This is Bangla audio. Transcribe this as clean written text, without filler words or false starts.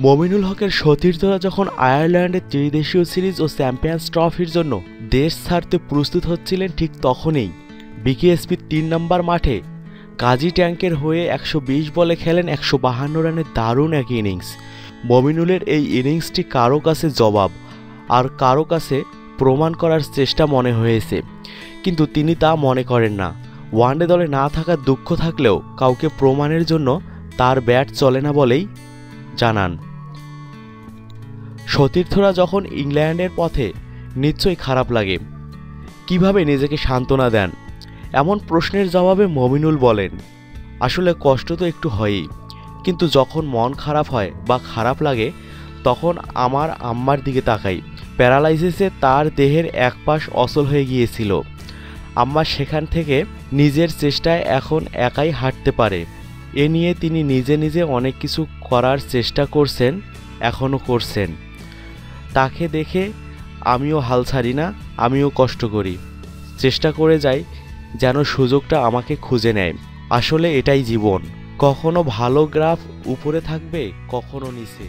মমিনুল হকের সতীর্থরা যখন আয়ারল্যান্ডের ত্রিদেশীয় সিরিজ ও চ্যাম্পিয়ন্স ট্রফির জন্য দেশ ছাড়তে প্রস্তুত হচ্ছিলেন, ঠিক তখনই বিকেএসপির ৩ নম্বর মাঠে কাজী ট্যাঙ্কের হয়ে ১২০ বলে খেলেন ১৫২ রানের দারুণ এক ইনিংস। মমিনুলের এই ইনিংসটি কারো কাছে জবাব আর কারো কাছে প্রমাণ করার চেষ্টা মনে হয়েছে, কিন্তু তিনি তা মনে করেন না। ওয়ানডে দলে না থাকার দুঃখ থাকলেও কাউকে প্রমাণের জন্য তার ব্যাট চলে না বলেই জানান। সতীর্থরা যখন ইংল্যান্ডের পথে নিশ্চয়ই খারাপ লাগে, কিভাবে নিজেকে সান্ত্বনা দেন? এমন প্রশ্নের জবাবে মমিনুল বলেন, আসলে কষ্ট তো একটু হয়ই, কিন্তু যখন মন খারাপ হয় বা খারাপ লাগে তখন আমার আম্মার দিকে তাকাই। প্যারালাইসিসে তার দেহের এক পাশ অচল হয়ে গিয়েছিল। আম্মা সেখান থেকে নিজের চেষ্টায় এখন একাই হাঁটতে পারে। এ নিয়ে তিনি নিজে নিজে অনেক কিছু করার চেষ্টা করছেন, এখনও করছেন। তাকে দেখে আমিও হাল ছাড়ি না, আমিও কষ্ট করি, চেষ্টা করে যাই যেন সুযোগটা আমাকে খুঁজে নেয়। আসলে এটাই জীবন, কখনো ভালো গ্রাফ উপরে থাকবে, কখনো নিচে।